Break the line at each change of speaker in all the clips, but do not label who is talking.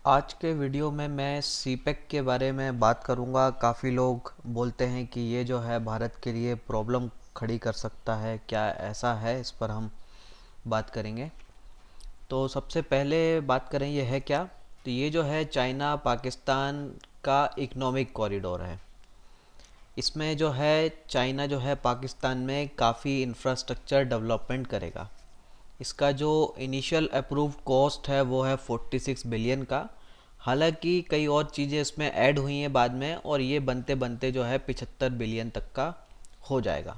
आज के वीडियो में मैं सीपेक के बारे में बात करूंगा। काफ़ी लोग बोलते हैं कि ये जो है भारत के लिए प्रॉब्लम खड़ी कर सकता है। क्या ऐसा है, इस पर हम बात करेंगे। तो सबसे पहले बात करें ये है क्या। तो ये जो है चाइना पाकिस्तान का इकोनॉमिक कॉरिडोर है। इसमें जो है चाइना जो है पाकिस्तान में काफ़ी इंफ्रास्ट्रक्चर डेवलपमेंट करेगा। इसका जो इनिशियल अप्रूव्ड कॉस्ट है वो है 46 बिलियन का। हालांकि कई और चीज़ें इसमें ऐड हुई हैं बाद में, और ये बनते बनते जो है 75 बिलियन तक का हो जाएगा।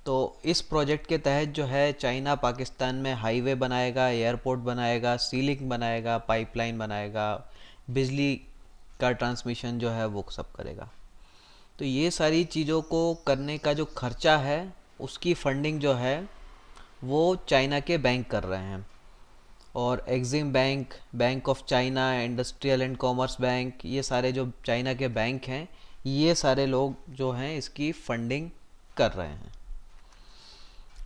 तो इस प्रोजेक्ट के तहत जो है चाइना पाकिस्तान में हाईवे बनाएगा, एयरपोर्ट बनाएगा, सी लिंक बनाएगा, पाइपलाइन बनाएगा, बिजली का ट्रांसमिशन जो है वो सब करेगा। तो ये सारी चीज़ों को करने का जो खर्चा है उसकी फंडिंग जो है वो चाइना के बैंक कर रहे हैं। और EXIM bank, bank of China, industrial and commerce bank, ये सारे जो चाइना के बैंक हैं, ये सारे लोग जो हैं इसकी फंडिंग कर रहे हैं।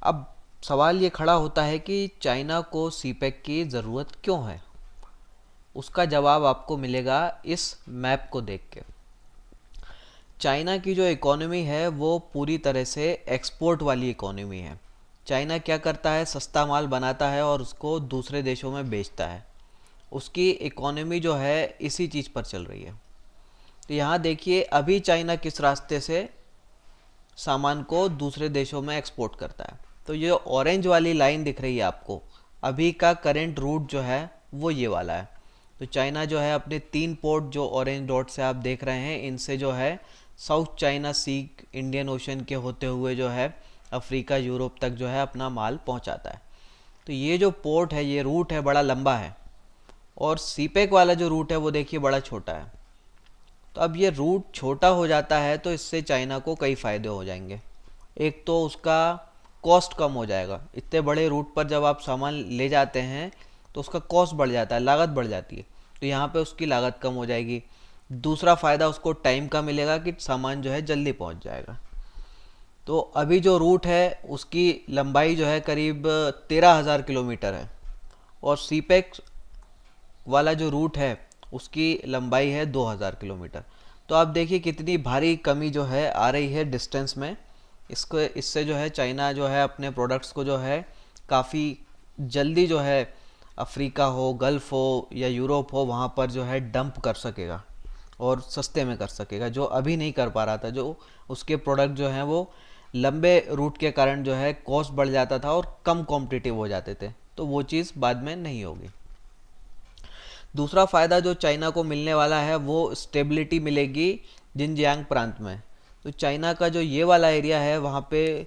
अब सवाल ये खड़ा होता है कि चाइना को सीपेक की ज़रूरत क्यों है। उसका जवाब आपको मिलेगा इस मैप को देख के। चाइना की जो इकोनॉमी है वो पूरी तरह से एक्सपोर्ट वाली इकोनॉमी है। चाइना क्या करता है, सस्ता माल बनाता है और उसको दूसरे देशों में बेचता है। उसकी इकोनॉमी जो है इसी चीज़ पर चल रही है। तो यहाँ देखिए अभी चाइना किस रास्ते से सामान को दूसरे देशों में एक्सपोर्ट करता है। तो ये ऑरेंज वाली लाइन दिख रही है आपको, अभी का करंट रूट जो है वो ये वाला है। तो चाइना जो है अपने 3 पोर्ट जो ऑरेंज डॉट से आप देख रहे हैं, इनसे जो है साउथ चाइना सी, इंडियन ओशन के होते हुए जो है अफ्रीका, यूरोप तक जो है अपना माल पहुंचाता है। तो ये जो पोर्ट है, ये रूट है, बड़ा लंबा है। और सीपेक वाला जो रूट है वो देखिए बड़ा छोटा है। तो अब ये रूट छोटा हो जाता है तो इससे चाइना को कई फ़ायदे हो जाएंगे। एक तो उसका कॉस्ट कम हो जाएगा। इतने बड़े रूट पर जब आप सामान ले जाते हैं तो उसका कॉस्ट बढ़ जाता है, लागत बढ़ जाती है। तो यहाँ पे उसकी लागत कम हो जाएगी। दूसरा फ़ायदा उसको टाइम का मिलेगा कि सामान जो है जल्दी पहुँच जाएगा। तो अभी जो रूट है उसकी लंबाई जो है करीब 13,000 किलोमीटर है, और सीपेक वाला जो रूट है उसकी लंबाई है 2,000 किलोमीटर। तो आप देखिए कितनी भारी कमी जो है आ रही है डिस्टेंस में। इससे जो है चाइना जो है अपने प्रोडक्ट्स को जो है काफ़ी जल्दी जो है अफ्रीका हो, गल्फ़ हो या यूरोप हो, वहाँ पर जो है डंप कर सकेगा और सस्ते में कर सकेगा, जो अभी नहीं कर पा रहा था। जो उसके प्रोडक्ट जो हैं वो लंबे रूट के कारण जो है कॉस्ट बढ़ जाता था और कम कॉम्पिटिटिव हो जाते थे, तो वो चीज़ बाद में नहीं होगी। दूसरा फ़ायदा जो चाइना को मिलने वाला है वो स्टेबिलिटी मिलेगी जिनजियांग प्रांत में। तो चाइना का जो ये वाला एरिया है वहाँ पे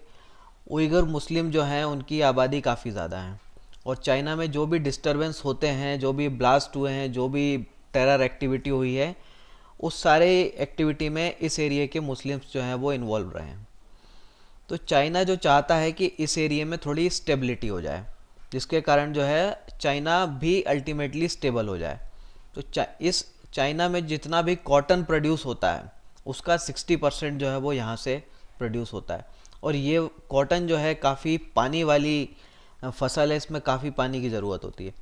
उइगर मुस्लिम जो हैं उनकी आबादी काफ़ी ज़्यादा है। और चाइना में जो भी डिस्टरबेंस होते हैं, जो भी ब्लास्ट हुए हैं, जो भी टेरर एक्टिविटी हुई है, उस सारे एक्टिविटी में इस एरिया के मुस्लिम्स जो हैं वो इन्वॉल्व रहे हैं। तो चाइना जो चाहता है कि इस एरिया में थोड़ी स्टेबिलिटी हो जाए, जिसके कारण जो है चाइना भी अल्टीमेटली स्टेबल हो जाए। तो इस चाइना में जितना भी कॉटन प्रोड्यूस होता है उसका 60% जो है वो यहाँ से प्रोड्यूस होता है। और ये कॉटन जो है काफ़ी पानी वाली फसल है, इसमें काफ़ी पानी की ज़रूरत होती है।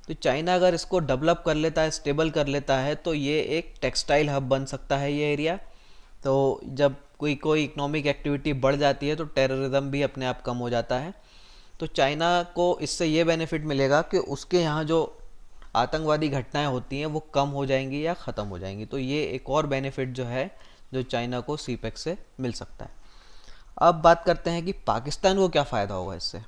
तो चाइना अगर इसको डेवलप कर लेता है, स्टेबल कर लेता है, तो ये एक टेक्सटाइल हब बन सकता है ये एरिया। तो जब कोई कोई इकोनॉमिक एक्टिविटी बढ़ जाती है तो टेररिज्म भी अपने आप कम हो जाता है। तो चाइना को इससे ये बेनिफिट मिलेगा कि उसके यहाँ जो आतंकवादी घटनाएं होती हैं वो कम हो जाएंगी या ख़त्म हो जाएंगी। तो ये एक और बेनिफिट जो है जो चाइना को सीपेक से मिल सकता है। अब बात करते हैं कि पाकिस्तान को क्या फ़ायदा होगा इससे।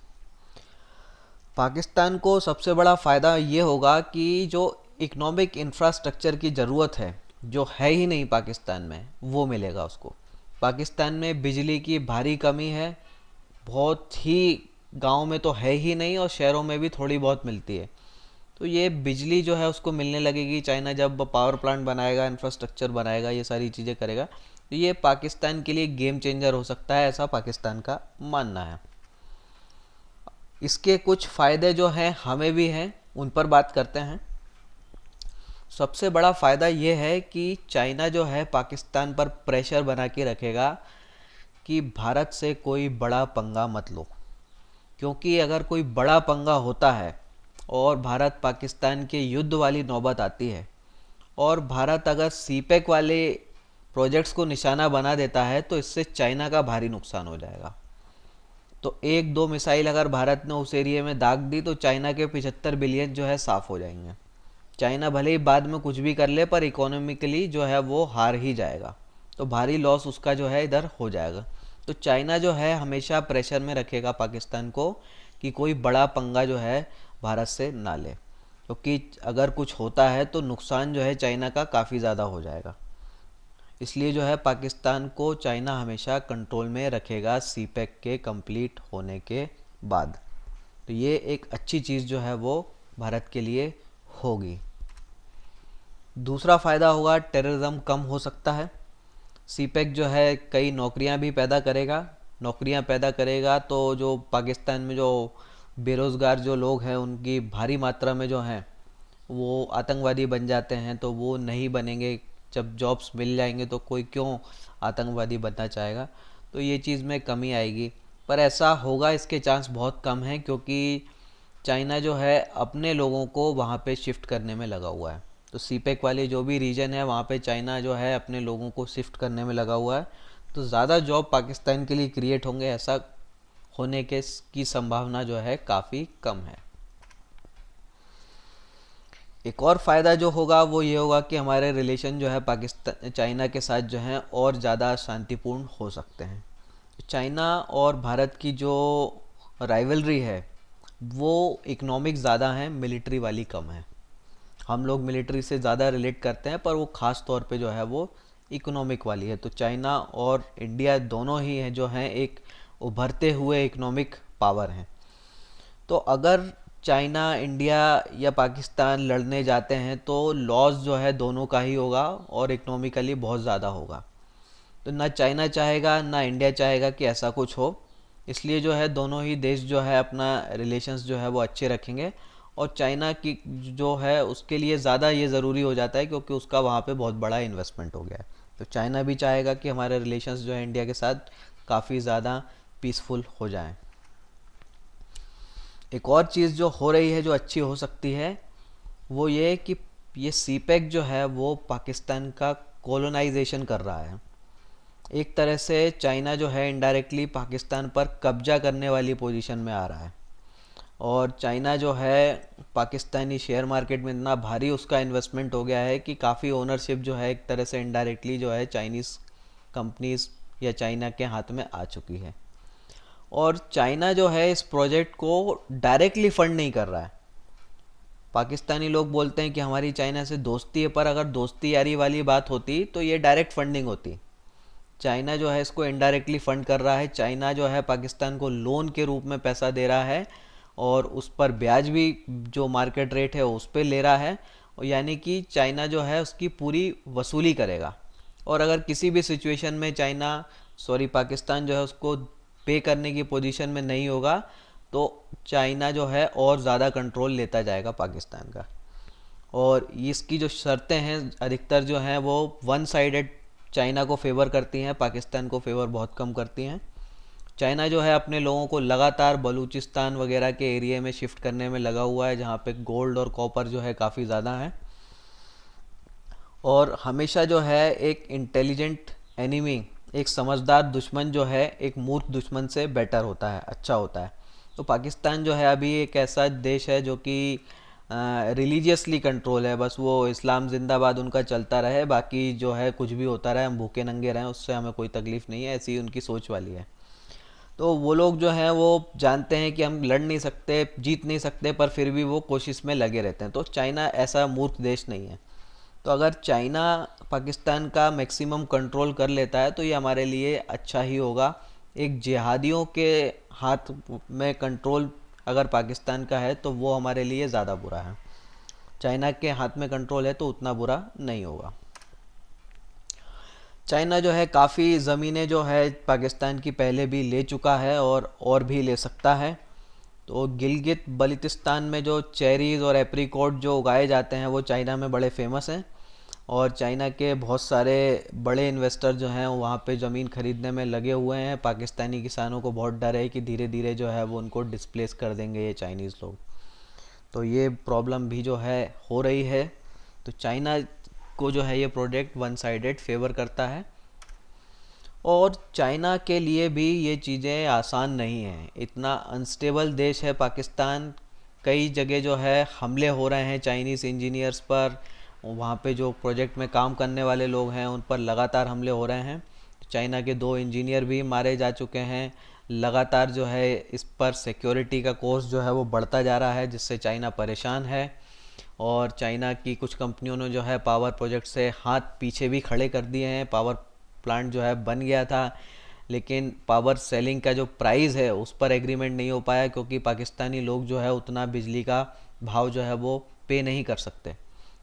पाकिस्तान को सबसे बड़ा फ़ायदा ये होगा कि जो इकोनॉमिक इंफ्रास्ट्रक्चर की ज़रूरत है, जो है ही नहीं पाकिस्तान में, वो मिलेगा उसको। पाकिस्तान में बिजली की भारी कमी है, बहुत ही गांव में तो है ही नहीं और शहरों में भी थोड़ी बहुत मिलती है। तो ये बिजली जो है उसको मिलने लगेगी। चाइना जब पावर प्लांट बनाएगा, इंफ्रास्ट्रक्चर बनाएगा, ये सारी चीज़ें करेगा, तो ये पाकिस्तान के लिए गेम चेंजर हो सकता है, ऐसा पाकिस्तान का मानना है। इसके कुछ फ़ायदे जो हैं हमें भी हैं, उन पर बात करते हैं। सबसे बड़ा फ़ायदा ये है कि चाइना जो है पाकिस्तान पर प्रेशर बना के रखेगा कि भारत से कोई बड़ा पंगा मत लो। क्योंकि अगर कोई बड़ा पंगा होता है और भारत पाकिस्तान के युद्ध वाली नौबत आती है और भारत अगर सीपेक वाले प्रोजेक्ट्स को निशाना बना देता है तो इससे चाइना का भारी नुकसान हो जाएगा। तो एक दो मिसाइल अगर भारत ने उस एरिया में दाग दी तो चाइना के 75 बिलियन जो है साफ हो जाएंगे। चाइना भले ही बाद में कुछ भी कर ले पर इकोनॉमिकली जो है वो हार ही जाएगा, तो भारी लॉस उसका जो है इधर हो जाएगा। तो चाइना जो है हमेशा प्रेशर में रखेगा पाकिस्तान को कि कोई बड़ा पंगा जो है भारत से ना ले, क्योंकि अगर कुछ होता है तो नुकसान जो है चाइना का काफ़ी ज़्यादा हो जाएगा। इसलिए जो है पाकिस्तान को चाइना हमेशा कंट्रोल में रखेगा सीपेक के कंप्लीट होने के बाद। तो ये एक अच्छी चीज़ जो है वो भारत के लिए होगी। दूसरा फ़ायदा होगा, टेररिज्म कम हो सकता है। सीपेक जो है कई नौकरियां भी पैदा करेगा। नौकरियां पैदा करेगा तो जो पाकिस्तान में जो बेरोज़गार जो लोग हैं उनकी भारी मात्रा में जो हैं वो आतंकवादी बन जाते हैं, तो वो नहीं बनेंगे। जब जॉब्स मिल जाएंगे तो कोई क्यों आतंकवादी बनना चाहेगा, तो ये चीज़ में कमी आएगी। पर ऐसा होगा इसके चांस बहुत कम हैं, क्योंकि चाइना जो है अपने लोगों को वहाँ पे शिफ्ट करने में लगा हुआ है। तो सीपेक वाले जो भी रीजन है वहाँ पे चाइना जो है अपने लोगों को शिफ्ट करने में लगा हुआ है। तो ज़्यादा जॉब पाकिस्तान के लिए क्रिएट होंगे, ऐसा होने के की संभावना जो है काफ़ी कम है। एक और फ़ायदा जो होगा वो ये होगा कि हमारे रिलेशन जो है पाकिस्तान चाइना के साथ जो हैं और ज़्यादा शांतिपूर्ण हो सकते हैं। चाइना और भारत की जो राइवलरी है वो इकोनॉमिक ज़्यादा है, मिलिट्री वाली कम है। हम लोग मिलिट्री से ज़्यादा रिलेट करते हैं पर वो ख़ास तौर पे जो है वो इकोनॉमिक वाली है। तो चाइना और इंडिया दोनों ही हैं जो हैं एक उभरते हुए इकोनॉमिक पावर हैं। तो अगर चाइना इंडिया या पाकिस्तान लड़ने जाते हैं तो लॉस जो है दोनों का ही होगा और इकोनॉमिकली बहुत ज़्यादा होगा। तो ना चाइना चाहेगा ना इंडिया चाहेगा कि ऐसा कुछ हो। इसलिए जो है दोनों ही देश जो है अपना रिलेशंस जो है वो अच्छे रखेंगे। और चाइना की जो है उसके लिए ज़्यादा ये ज़रूरी हो जाता है क्योंकि उसका वहाँ पे बहुत बड़ा इन्वेस्टमेंट हो गया है। तो चाइना भी चाहेगा कि हमारे रिलेशंस जो है इंडिया के साथ काफ़ी ज़्यादा पीसफुल हो जाएं। एक और चीज़ जो हो रही है जो अच्छी हो सकती है वो ये कि ये सीपेक जो है वो पाकिस्तान का कॉलोनाइजेशन कर रहा है। एक तरह से चाइना जो है इनडायरेक्टली पाकिस्तान पर कब्जा करने वाली पोजीशन में आ रहा है। और चाइना जो है पाकिस्तानी शेयर मार्केट में इतना भारी उसका इन्वेस्टमेंट हो गया है कि काफ़ी ओनरशिप जो है एक तरह से इनडायरेक्टली जो है चाइनीज़ कंपनीज या चाइना के हाथ में आ चुकी है। और चाइना जो है इस प्रोजेक्ट को डायरेक्टली फंड नहीं कर रहा है। पाकिस्तानी लोग बोलते हैं कि हमारी चाइना से दोस्ती है, पर अगर दोस्ती यारी वाली बात होती तो ये डायरेक्ट फंडिंग होती। चाइना जो है इसको इनडायरेक्टली फंड कर रहा है। चाइना जो है पाकिस्तान को लोन के रूप में पैसा दे रहा है और उस पर ब्याज भी जो मार्केट रेट है उस पर ले रहा है। और यानी कि चाइना जो है उसकी पूरी वसूली करेगा। और अगर किसी भी सिचुएशन में पाकिस्तान जो है उसको पे करने की पोजीशन में नहीं होगा तो चाइना जो है और ज़्यादा कंट्रोल लेता जाएगा पाकिस्तान का। और इसकी जो शर्तें हैं अधिकतर जो हैं वो वन साइडेड चाइना को फेवर करती हैं, पाकिस्तान को फेवर बहुत कम करती हैं। चाइना जो है अपने लोगों को लगातार बलूचिस्तान वगैरह के एरिया में शिफ्ट करने में लगा हुआ है, जहाँ पे गोल्ड और कॉपर जो है काफ़ी ज़्यादा है। और हमेशा जो है एक इंटेलिजेंट एनिमी, एक समझदार दुश्मन जो है एक मूर्ख दुश्मन से बेटर होता है, अच्छा होता है। तो पाकिस्तान जो है अभी एक ऐसा देश है जो कि रिलीजियसली कंट्रोल है, बस वो इस्लाम जिंदाबाद उनका चलता रहे, बाकी जो है कुछ भी होता रहे, हम भूखे नंगे रहें, उससे हमें कोई तकलीफ़ नहीं है, ऐसी उनकी सोच वाली है। तो वो लोग जो हैं वो जानते हैं कि हम लड़ नहीं सकते, जीत नहीं सकते, पर फिर भी वो कोशिश में लगे रहते हैं। तो चाइना ऐसा मूर्ख देश नहीं है। तो अगर चाइना पाकिस्तान का मैक्सिमम कंट्रोल कर लेता है तो ये हमारे लिए अच्छा ही होगा। एक जिहादियों के हाथ में कंट्रोल अगर पाकिस्तान का है तो वो हमारे लिए ज़्यादा बुरा है। चाइना के हाथ में कंट्रोल है तो उतना बुरा नहीं होगा। चाइना जो है काफ़ी ज़मीनें जो है पाकिस्तान की पहले भी ले चुका है और भी ले सकता है। तो गिलगित बल्तिस्तान में जो चेरीज़ और एप्रीकॉट जो उगाए जाते हैं वो चाइना में बड़े फेमस हैं। और चाइना के बहुत सारे बड़े इन्वेस्टर जो हैं वहाँ पे ज़मीन ख़रीदने में लगे हुए हैं। पाकिस्तानी किसानों को बहुत डर है कि धीरे धीरे जो है वो उनको डिस्प्लेस कर देंगे ये चाइनीज़ लोग। तो ये प्रॉब्लम भी जो है हो रही है। तो चाइना को जो है ये प्रोजेक्ट वन साइडेड फेवर करता है, और चाइना के लिए भी ये चीज़ें आसान नहीं हैं। इतना अनस्टेबल देश है पाकिस्तान, कई जगह जो है हमले हो रहे हैं चाइनीज़ इंजीनियर्स पर, वहाँ पे जो प्रोजेक्ट में काम करने वाले लोग हैं उन पर लगातार हमले हो रहे हैं। चाइना के 2 इंजीनियर भी मारे जा चुके हैं। लगातार जो है इस पर सिक्योरिटी का कॉस्ट जो है वो बढ़ता जा रहा है, जिससे चाइना परेशान है। और चाइना की कुछ कंपनियों ने जो है पावर प्रोजेक्ट से हाथ पीछे भी खड़े कर दिए हैं। पावर प्लांट जो है बन गया था, लेकिन पावर सेलिंग का जो प्राइस है उस पर एग्रीमेंट नहीं हो पाया, क्योंकि पाकिस्तानी लोग जो है उतना बिजली का भाव जो है वो पे नहीं कर सकते।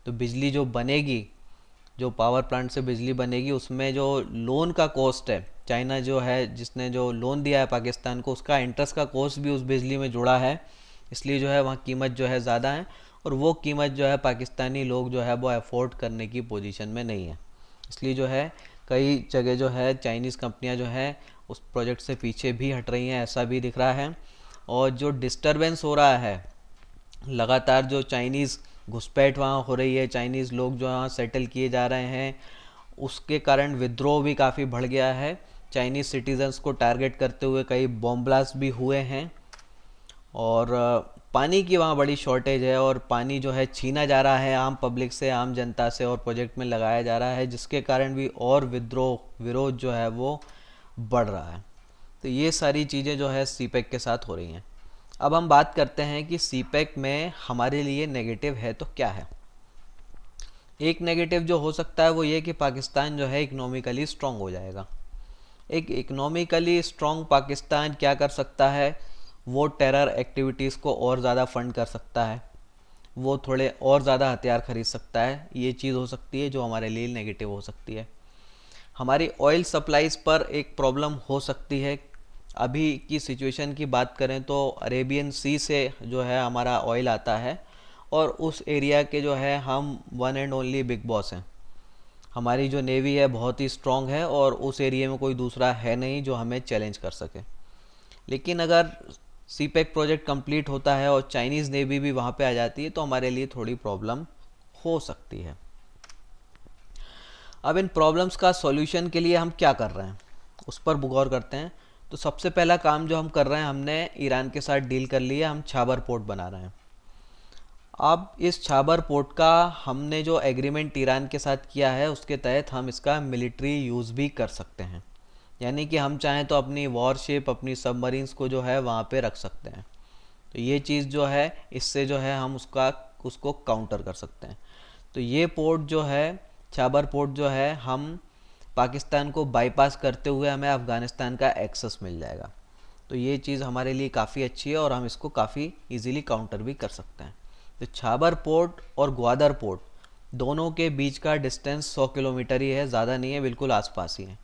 तो बिजली जो बनेगी, जो पावर प्लांट से बिजली बनेगी, उसमें जो लोन का कॉस्ट है, चाइना जो है जिसने जो लोन दिया है पाकिस्तान को, उसका इंटरेस्ट का कॉस्ट भी उस बिजली में जुड़ा है। इसलिए जो है वहाँ कीमत जो है ज़्यादा है, और वो कीमत जो है पाकिस्तानी लोग जो है वो अफोर्ड करने की पोजीशन में नहीं है। इसलिए जो है कई जगह जो है चाइनीज़ कंपनियां जो है उस प्रोजेक्ट से पीछे भी हट रही हैं, ऐसा भी दिख रहा है। और जो डिस्टरबेंस हो रहा है, लगातार जो चाइनीज़ घुसपैठ वहाँ हो रही है, चाइनीज़ लोग जो वहाँ सेटल किए जा रहे हैं, उसके कारण विद्रोह भी काफ़ी बढ़ गया है। चाइनीज़ सिटीजन्स को टारगेट करते हुए कई बॉम्ब ब्लास्ट भी हुए हैं। और पानी की वहाँ बड़ी शॉर्टेज है, और पानी जो है छीना जा रहा है आम पब्लिक से, आम जनता से, और प्रोजेक्ट में लगाया जा रहा है, जिसके कारण भी और विरोध जो है वो बढ़ रहा है। तो ये सारी चीज़ें जो है सीपेक के साथ हो रही हैं। अब हम बात करते हैं कि सीपेक में हमारे लिए नेगेटिव है तो क्या है। एक नेगेटिव जो हो सकता है वो ये कि पाकिस्तान जो है इकोनॉमिकली स्ट्रांग हो जाएगा। एक इकोनॉमिकली स्ट्रांग पाकिस्तान क्या कर सकता है, वो टेरर एक्टिविटीज़ को और ज़्यादा फंड कर सकता है, वो थोड़े और ज़्यादा हथियार खरीद सकता है। ये चीज़ हो सकती है जो हमारे लिए नेगेटिव हो सकती है। हमारी ऑयल सप्लाईज़ पर एक प्रॉब्लम हो सकती है। अभी की सिचुएशन की बात करें तो अरेबियन सी से जो है हमारा ऑयल आता है, और उस एरिया के जो है हम one and only big boss हैं। हमारी जो नेवी है बहुत ही स्ट्रांग है, और उस एरिया में कोई दूसरा है नहीं जो हमें चैलेंज कर सके। लेकिन अगर सीपेक प्रोजेक्ट कंप्लीट होता है और चाइनीज़ नेवी भी वहाँ पे आ जाती है, तो हमारे लिए थोड़ी प्रॉब्लम हो सकती है। अब इन प्रॉब्लम्स का सॉल्यूशन के लिए हम क्या कर रहे हैं उस पर गौर करते हैं। तो सबसे पहला काम जो हम कर रहे हैं, हमने ईरान के साथ डील कर लिया, हम छाबर पोर्ट बना रहे हैं। अब इस छाबर पोर्ट का हमने जो एग्रीमेंट ईरान के साथ किया है, उसके तहत हम इसका मिलिट्री यूज़ भी कर सकते हैं। यानी कि हम चाहें तो अपनी वॉरशिप, अपनी सबमरीन्स को जो है वहाँ पे रख सकते हैं। तो ये चीज़ जो है, इससे जो है हम उसको काउंटर कर सकते हैं। तो ये पोर्ट जो है, छाबर पोर्ट जो है, हम पाकिस्तान को बाईपास करते हुए हमें अफ़गानिस्तान का एक्सेस मिल जाएगा। तो ये चीज़ हमारे लिए काफ़ी अच्छी है, और हम इसको काफ़ी इजीली काउंटर भी कर सकते हैं। तो छाबर पोर्ट और ग्वादर पोर्ट दोनों के बीच का डिस्टेंस 100 किलोमीटर ही है, ज़्यादा नहीं है, बिल्कुल आसपास ही है।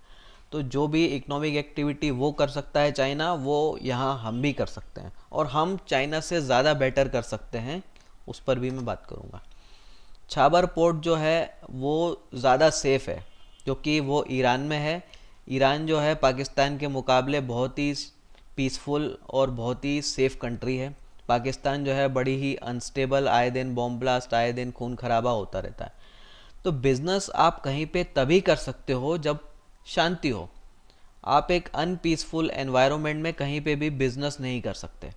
तो जो भी इकोनॉमिक एक्टिविटी वो कर सकता है चाइना, वो यहाँ हम भी कर सकते हैं, और हम चाइना से ज़्यादा बेटर कर सकते हैं, उस पर भी मैं बात करूँगा। छाबर पोर्ट जो है वो ज़्यादा सेफ़ है, क्योंकि वो ईरान में है। ईरान जो है पाकिस्तान के मुकाबले बहुत ही पीसफुल और बहुत ही सेफ़ कंट्री है। पाकिस्तान जो है बड़ी ही अनस्टेबल, आए दिन बॉम्ब ब्लास्ट, आए दिन खून खराबा होता रहता है। तो बिज़नेस आप कहीं पे तभी कर सकते हो जब शांति हो। आप एक अनपीसफुल एनवायरनमेंट में कहीं पे भी बिजनेस नहीं कर सकते।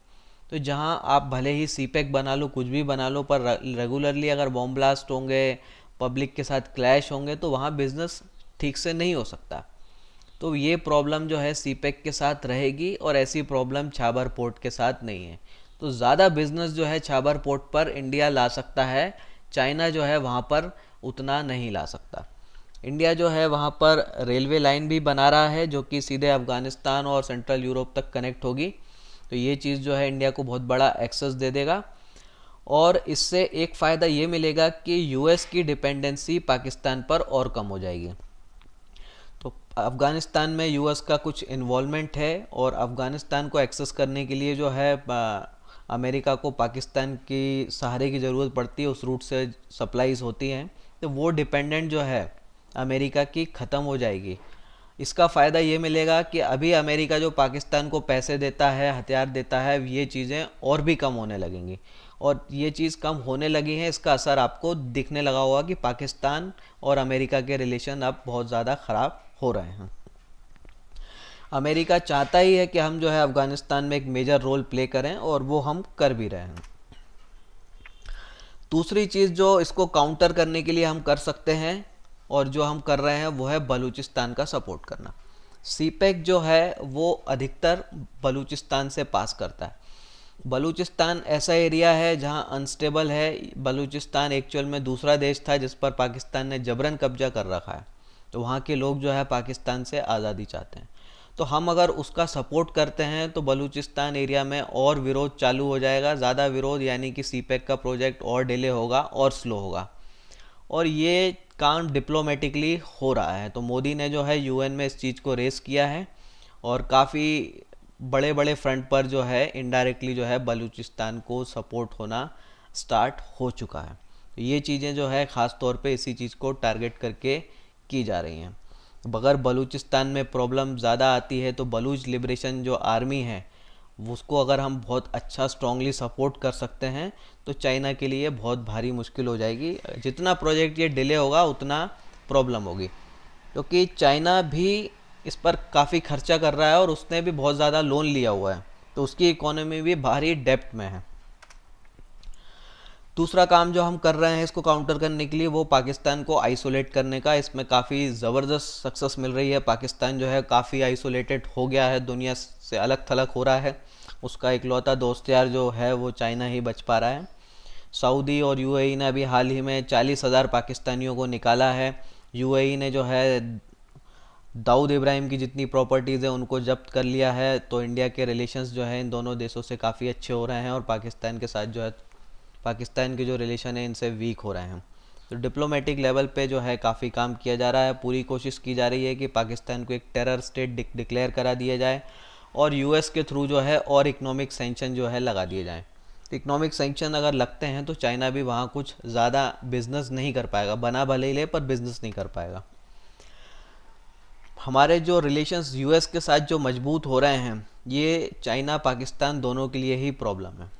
तो जहां आप भले ही सीपेक बना लो, कुछ भी बना लो, पर रेगुलरली अगर बॉम्ब ब्लास्ट होंगे, पब्लिक के साथ क्लैश होंगे, तो वहाँ बिजनेस ठीक से नहीं हो सकता। तो ये प्रॉब्लम जो है सीपेक के साथ रहेगी, और ऐसी प्रॉब्लम छाबर पोर्ट के साथ नहीं है। तो ज़्यादा बिजनेस जो है छाबर पोर्ट पर इंडिया ला सकता है, चाइना जो है वहाँ पर उतना नहीं ला सकता। इंडिया जो है वहाँ पर रेलवे लाइन भी बना रहा है, जो कि सीधे अफ़गानिस्तान और सेंट्रल यूरोप तक कनेक्ट होगी। तो ये चीज़ जो है इंडिया को बहुत बड़ा एक्सेस दे देगा, और इससे एक फ़ायदा ये मिलेगा कि यूएस की डिपेंडेंसी पाकिस्तान पर और कम हो जाएगी। तो अफ़गानिस्तान में यूएस का कुछ इन्वॉल्वमेंट है, और अफ़गानिस्तान को एक्सेस करने के लिए जो है अमेरिका को पाकिस्तान की सहारे की ज़रूरत पड़ती है, उस रूट से सप्लाईज होती हैं। तो वो डिपेंडेंट जो है अमेरिका की ख़त्म हो जाएगी। इसका फ़ायदा ये मिलेगा कि अभी अमेरिका जो पाकिस्तान को पैसे देता है, हथियार देता है, ये चीज़ें और भी कम होने लगेंगी, और ये चीज़ कम होने लगी है। इसका असर आपको दिखने लगा होगा कि पाकिस्तान और अमेरिका के रिलेशन अब बहुत ज़्यादा ख़राब हो रहे हैं। अमेरिका चाहता ही है कि हम जो है अफ़गानिस्तान में एक मेजर रोल प्ले करें, और वो हम कर भी रहे हैं। दूसरी चीज़ जो इसको काउंटर करने के लिए हम कर सकते हैं और जो हम कर रहे हैं वो है बलूचिस्तान का सपोर्ट करना। सीपेक जो है वो अधिकतर बलूचिस्तान से पास करता है। बलूचिस्तान ऐसा एरिया है जहां अनस्टेबल है। बलूचिस्तान एक्चुअल में दूसरा देश था जिस पर पाकिस्तान ने जबरन कब्जा कर रखा है, तो वहाँ के लोग जो है पाकिस्तान से आज़ादी चाहते हैं। तो हम अगर उसका सपोर्ट करते हैं तो बलूचिस्तान एरिया में और विरोध चालू हो जाएगा, ज़्यादा विरोध, यानी कि सीपेक का प्रोजेक्ट और डिले होगा और स्लो होगा। और ये काम डिप्लोमेटिकली हो रहा है। तो मोदी ने जो है यूएन में इस चीज़ को रेस किया है और काफ़ी बड़े बड़े फ्रंट पर जो है इनडायरेक्टली जो है बलूचिस्तान को सपोर्ट होना स्टार्ट हो चुका है। तो ये चीज़ें जो है ख़ास तौर पे इसी चीज़ को टारगेट करके की जा रही हैं। अगर बलूचिस्तान में प्रॉब्लम ज़्यादा आती है तो बलूच लिबरेशन जो आर्मी है उसको अगर हम बहुत अच्छा स्ट्रांगली सपोर्ट कर सकते हैं तो चाइना के लिए बहुत भारी मुश्किल हो जाएगी। जितना प्रोजेक्ट ये डिले होगा उतना प्रॉब्लम होगी, क्योंकि चाइना भी इस पर काफ़ी खर्चा कर रहा है और उसने भी बहुत ज़्यादा लोन लिया हुआ है, तो उसकी इकोनॉमी भी भारी डेप्थ में है। दूसरा काम जो हम कर रहे हैं इसको काउंटर करने के लिए वो पाकिस्तान को आइसोलेट करने का। इसमें काफ़ी ज़बरदस्त सक्सेस मिल रही है। पाकिस्तान जो है काफ़ी आइसोलेटेड हो गया है, दुनिया से अलग थलग हो रहा है। उसका इकलौता दोस्त यार जो है वो चाइना ही बच पा रहा है। सऊदी और यूएई ने अभी हाल ही में 40,000 पाकिस्तानियों को निकाला है। यूएई ने जो है दाऊद इब्राहिम की जितनी प्रॉपर्टीज़ है उनको जब्त कर लिया है। तो इंडिया के रिलेशंस जो है इन दोनों देशों से काफ़ी अच्छे हो रहे हैं और पाकिस्तान के साथ जो है पाकिस्तान के जो रिलेशन है इनसे वीक हो रहे हैं। तो डिप्लोमेटिक लेवल पे जो है काफ़ी काम किया जा रहा है। पूरी कोशिश की जा रही है कि पाकिस्तान को एक टेरर स्टेट डिक्लेयर करा दिया जाए और यूएस के थ्रू जो है और इकोनॉमिक सैंक्शन जो है लगा दिए जाएँ। इकोनॉमिक सैंक्शन अगर लगते हैं तो चाइना भी वहाँ कुछ ज़्यादा बिजनेस नहीं कर पाएगा, बना भले ही ले पर बिजनेस नहीं कर पाएगा। हमारे जो रिलेशंस यूएस के साथ जो मजबूत हो रहे हैं ये चाइना पाकिस्तान दोनों के लिए ही प्रॉब्लम है।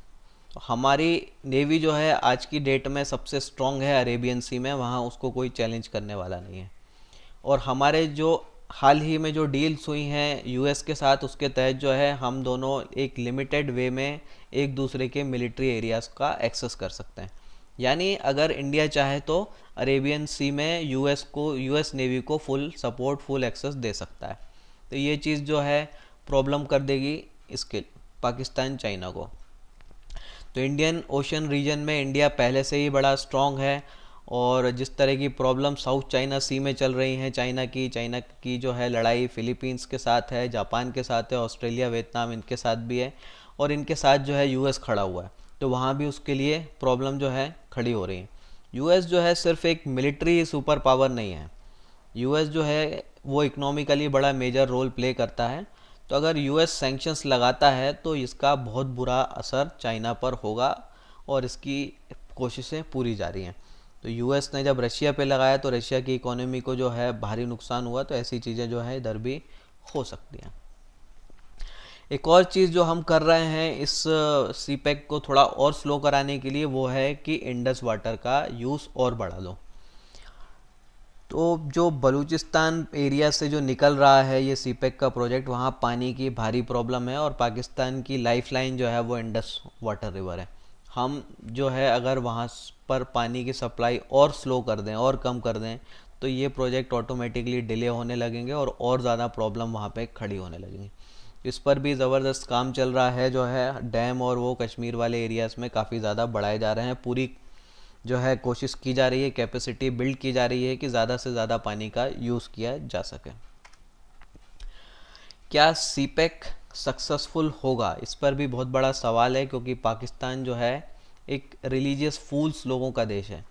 हमारी नेवी जो है आज की डेट में सबसे स्ट्रॉन्ग है अरेबियन सी में, वहाँ उसको कोई चैलेंज करने वाला नहीं है। और हमारे जो हाल ही में जो डील्स हुई हैं यूएस के साथ उसके तहत जो है हम दोनों एक लिमिटेड वे में एक दूसरे के मिलिट्री एरियाज़ का एक्सेस कर सकते हैं। यानी अगर इंडिया चाहे तो अरेबियन सी में यूएस नेवी को फुल सपोर्ट, फुल एक्सेस दे सकता है। तो ये चीज़ जो है प्रॉब्लम कर देगी इसके पाकिस्तान चाइना को। तो इंडियन ओशन रीजन में इंडिया पहले से ही बड़ा स्ट्रॉन्ग है और जिस तरह की प्रॉब्लम साउथ चाइना सी में चल रही हैं चाइना की जो है लड़ाई फिलीपींस के साथ है, जापान के साथ है, ऑस्ट्रेलिया, वियतनाम इनके साथ भी है और इनके साथ जो है यूएस खड़ा हुआ है, तो वहाँ भी उसके लिए प्रॉब्लम जो है खड़ी हो रही है। यूएस जो है सिर्फ एक मिलिट्री सुपर पावर नहीं है, यूएस जो है वो इकोनॉमिकली बड़ा मेजर रोल प्ले करता है। तो अगर यूएस सैंक्शंस लगाता है तो इसका बहुत बुरा असर चाइना पर होगा और इसकी कोशिशें पूरी जारी हैं। तो यूएस ने जब रशिया पे लगाया तो रशिया की इकोनॉमी को जो है भारी नुकसान हुआ, तो ऐसी चीज़ें जो है इधर भी हो सकती हैं। एक और चीज़ जो हम कर रहे हैं इस सीपेक को थोड़ा और स्लो कराने के लिए वो है कि इंडस वाटर का यूज़ और बढ़ा दो। तो जो बलूचिस्तान एरिया से जो निकल रहा है ये सीपेक का प्रोजेक्ट, वहाँ पानी की भारी प्रॉब्लम है और पाकिस्तान की लाइफलाइन जो है वो इंडस वाटर रिवर है। हम जो है अगर वहाँ पर पानी की सप्लाई और स्लो कर दें और कम कर दें तो ये प्रोजेक्ट ऑटोमेटिकली डिले होने लगेंगे और ज़्यादा प्रॉब्लम वहाँ पे खड़ी होने लगेंगी। इस पर भी ज़बरदस्त काम चल रहा है, जो है डैम और वो कश्मीर वाले एरियाज़ में काफ़ी ज़्यादा बढ़ाए जा रहे हैं। पूरी जो है कोशिश की जा रही है, कैपेसिटी बिल्ड की जा रही है कि ज़्यादा से ज़्यादा पानी का यूज़ किया जा सके। क्या सीपेक सक्सेसफुल होगा, इस पर भी बहुत बड़ा सवाल है, क्योंकि पाकिस्तान जो है एक रिलीजियस फूल्स लोगों का देश है।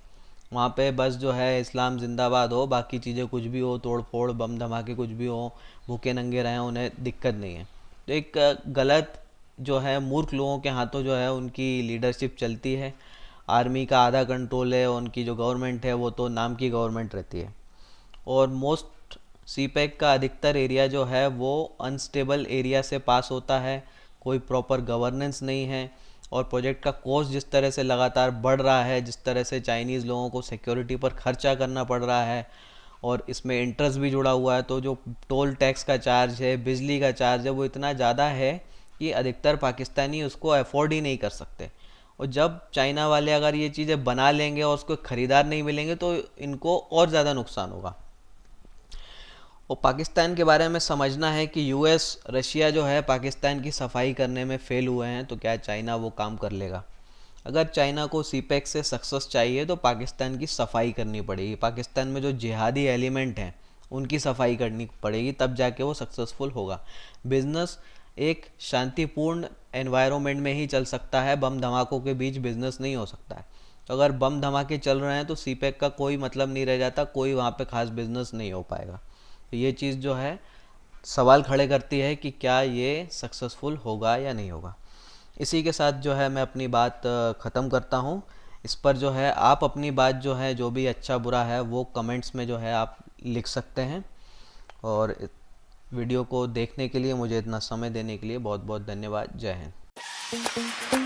वहाँ पे बस जो है इस्लाम जिंदाबाद हो, बाकी चीज़ें कुछ भी हो, तोड़ फोड़ बम धमाके कुछ भी हो, भूखे नंगे रहें, उन्हें दिक्कत नहीं है। तो एक गलत जो है मूर्ख लोगों के हाथों जो है उनकी लीडरशिप चलती है। आर्मी का आधा कंट्रोल है, उनकी जो गवर्नमेंट है वो तो नाम की गवर्नमेंट रहती है। और मोस्ट सीपेक का अधिकतर एरिया जो है वो अनस्टेबल एरिया से पास होता है, कोई प्रॉपर गवर्नेंस नहीं है। और प्रोजेक्ट का कॉस्ट जिस तरह से लगातार बढ़ रहा है, जिस तरह से चाइनीज़ लोगों को सिक्योरिटी पर खर्चा करना पड़ रहा है और इसमें इंटरेस्ट भी जुड़ा हुआ है, तो जो टोल टैक्स का चार्ज है, बिजली का चार्ज है, वो इतना ज़्यादा है कि अधिकतर पाकिस्तानी उसको अफोर्ड ही नहीं कर सकते। और जब चाइना वाले अगर ये चीज़ें बना लेंगे और उसको ख़रीदार नहीं मिलेंगे तो इनको और ज़्यादा नुकसान होगा। और पाकिस्तान के बारे में समझना है कि यूएस, रशिया जो है पाकिस्तान की सफाई करने में फेल हुए हैं, तो क्या चाइना वो काम कर लेगा? अगर चाइना को सीपेक से सक्सेस चाहिए तो पाकिस्तान की सफाई करनी पड़ेगी। पाकिस्तान में जो जिहादी एलिमेंट हैं उनकी सफाई करनी पड़ेगी, तब जाके वो सक्सेसफुल होगा। बिजनेस एक शांतिपूर्ण एनवायरनमेंट में ही चल सकता है, बम धमाकों के बीच बिजनेस नहीं हो सकता है। तो अगर बम धमाके चल रहे हैं तो सीपेक का कोई मतलब नहीं रह जाता, कोई वहाँ पे खास बिजनेस नहीं हो पाएगा। तो ये चीज़ जो है सवाल खड़े करती है कि क्या ये सक्सेसफुल होगा या नहीं होगा। इसी के साथ जो है मैं अपनी बात ख़त्म करता हूँ। इस पर जो है आप अपनी बात जो है, जो भी अच्छा बुरा है वो कमेंट्स में जो है आप लिख सकते हैं। और वीडियो को देखने के लिए, मुझे इतना समय देने के लिए बहुत बहुत धन्यवाद। जय हिंद।